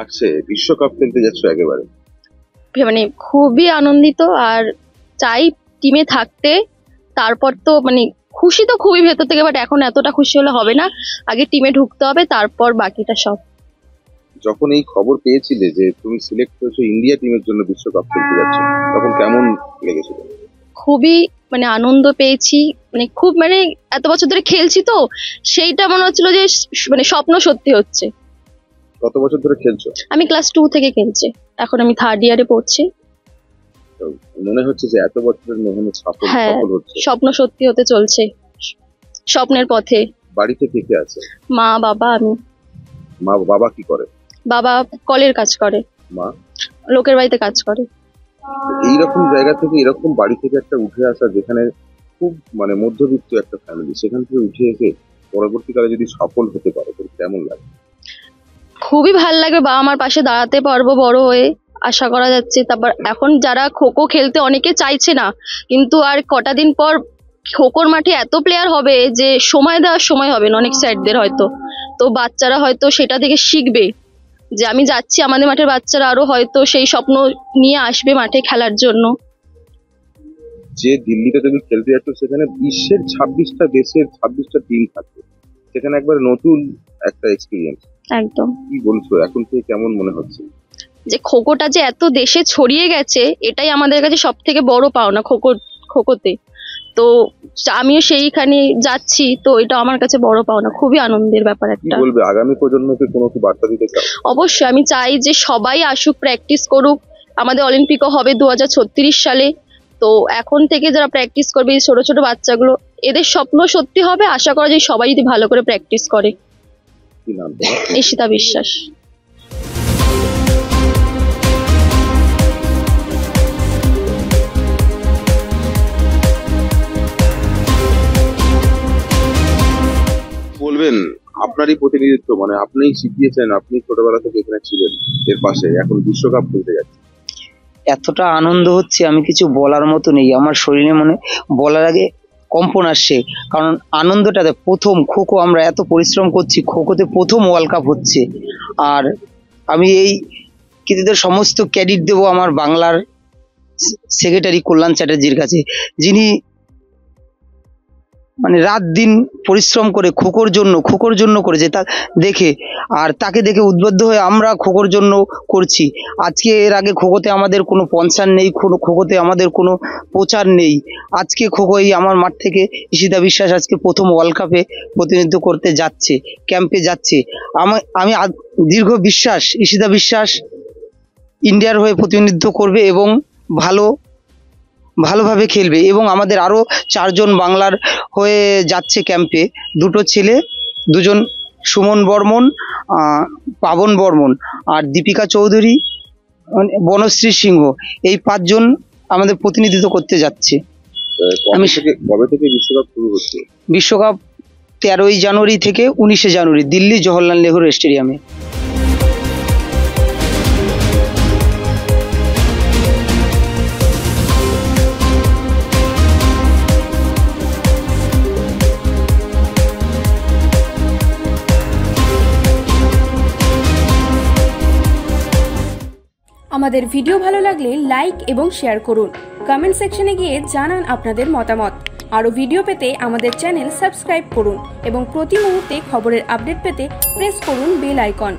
লাগছে বিশ্বকাপ খেলতে যাচ্ছ একেবারে? মানে খুবই আনন্দিত, আর চাই টিমে থাকতে। তারপর তো মানে খুশি তো খুবই ভেতর থেকে, বাট এখন এতটা খুশি হলে হবে না, আগে টিমে ঢুকতে হবে, তারপর বাকিটা সব। যখন এই খবর পেয়েছিলে যে তুমি সিলেক্ট হয়েছো ইন্ডিয়া টিমের জন্য বিশ্বকাপ খেলতে যাচ্ছ, তখন কেমন লেগেছিল? খুবই মানে আনন্দ পেয়েছি, মানে খুব মানে এত বছর ধরে খেলছি তো, সেইটা মনে হচ্ছিল যে মানে স্বপ্ন সত্যি হচ্ছে। কত বছর ধরে খেলছো? আমি ক্লাস 2 থেকে খেলছি, এখন আমি 3rd ইয়ারে পড়ছি। তো মনে হচ্ছে যে এত বছরের মেহনত সফল হচ্ছে? স্বপ্ন সত্যি হতে চলছে, স্বপ্নের পথে। বাড়িতে কে কে আছে? মা, বাবা, আমি। বাবা কি করে? বাবা কলের কাজ করে, মা লোকের বাড়িতে কাজ করে। এইরকম জায়গা থেকে, এরকম বাড়ি থেকে একটা উঠে আসা, যেখানে খুব মানে মধ্যবিত্ত একটা ফ্যামিলি, সেখান থেকে উঠে এসে পরবর্তীকালে যদি সফল হতে পারে তো কেমন লাগে? খুবই ভালো লাগবে, বাবা আমার পাশে দাঁড়াতে পারবো বড় হয়ে, আশা করা যাচ্ছে। তারপর এখন যারা খোখো খেলতে অনেকে চাইছে না, কিন্তু আর কটা দিন পর খোখোর মাঠে এত প্লেয়ার হবে যে সময় দেওয়ার সময় হবে না অনেক স্যারদের হয়তো। তো বাচ্চারা হয়তো সেটা থেকে শিখবে যে আমি যাচ্ছি, আমাদের মাঠের বাচ্চারা আরো হয়তো সেই স্বপ্ন নিয়ে আসবে মাঠে খেলার জন্য। যে দিল্লিতে তুমি খেলতে যাচ্ছ, সেখানে বিশ্বের 26টা দেশের 26টা টিম থাকবে, সেখানে একবার নতুন একটা এক্সপিরিয়েন্স। একদম। কি বলছো, এখন থেকে কেমন মনে হচ্ছে? যে খোখোটা যে এত দেশে ছড়িয়ে গেছে, এটাই আমাদের কাছে সব থেকে বড় পাওনা খোখোতে। তো আমিও সেইখানে যাচ্ছি, তো এটা আমার কাছে বড় পাওনা, খুবই আনন্দের ব্যাপার একটা। বলবে আগামী প্রজন্মকে কোনো কি বার্তা দিতে চাও? অবশ্যই, আমি চাই যে সবাই আসুক, প্র্যাকটিস করুক। আমাদের অলিম্পিকও হবে 2036 সালে, তো এখন থেকে যারা প্র্যাকটিস করবে, ছোট ছোট বাচ্চাগুলো, এদের স্বপ্ন সত্যি হবে। আশা করা যায় সবাই যদি ভালো করে প্র্যাকটিস করে। কি নাম? ঈশিতা বিশ্বাস। বলবেন আপনারই প্রতিনিধিত্ব, মানে আপনিই শিখিয়েছেন, আপনি ছোটবেলা থেকে এখানে ছিলেন এর পাশে, এখন বিশ্বকাপ খেলতে যাচ্ছে, এতটা আনন্দ হচ্ছে আমি কিছু বলার মতো নেই। আমার শরীরে মনে বলার আগে কম্পন আসছে, কারণ আনন্দটাতে প্রথম খোখো, আমরা এত পরিশ্রম করছি, খোখোতে প্রথম ওয়ার্ল্ড কাপ হচ্ছে। আর আমি এই কৃতিত্বের সমস্ত ক্রেডিট দেবো আমার বাংলার সেক্রেটারি কল্যাণ চ্যাটার্জির কাছে, যিনি মানে রাত দিন পরিশ্রম করে খোখোর জন্য করেছে, তা দেখে আর তাকে দেখে উদ্বুদ্ধ হয়ে আমরা খোখোর জন্য করছি। আজকে এর আগে খোখোতে আমাদের কোনো স্পন্সর নেই, খোখোতে আমাদের কোনো প্রচার নেই। আজকে খোখোই আমার মাঠ থেকে ঈশিতা বিশ্বাস আজকে প্রথম ওয়ার্ল্ড কাপে প্রতিনিধিত্ব করতে যাচ্ছে, ক্যাম্পে যাচ্ছে। আমি দীর্ঘ বিশ্বাস ঈশিতা বিশ্বাস ইন্ডিয়ার হয়ে প্রতিনিধিত্ব করবে এবং ভালোভাবে খেলবে। এবং আমাদের আরও 4 জন বাংলার হয়ে যাচ্ছে ক্যাম্পে, 2 ছেলে, 2 সুমন বর্মন, পাবন বর্মন, আর দীপিকা চৌধুরী, বনশ্রী সিংহ, এই 5 জন আমাদের প্রতিনিধিত্ব করতে যাচ্ছে। কবে থেকে বিশ্বকাপ শুরু হচ্ছে? বিশ্বকাপ 13ই জানুয়ারি থেকে 19শে জানুয়ারি দিল্লি জওহরলাল নেহরু স্টেডিয়ামে। আমাদের ভিডিও ভালো লাগলে লাইক এবং শেয়ার করুন। কমেন্ট সেকশনে গিয়ে জানান আপনাদের মতামত। আরও ভিডিও পেতে আমাদের চ্যানেল সাবস্ক্রাইব করুন এবং প্রতি মুহূর্তে খবরের আপডেট পেতে প্রেস করুন বেল আইকন।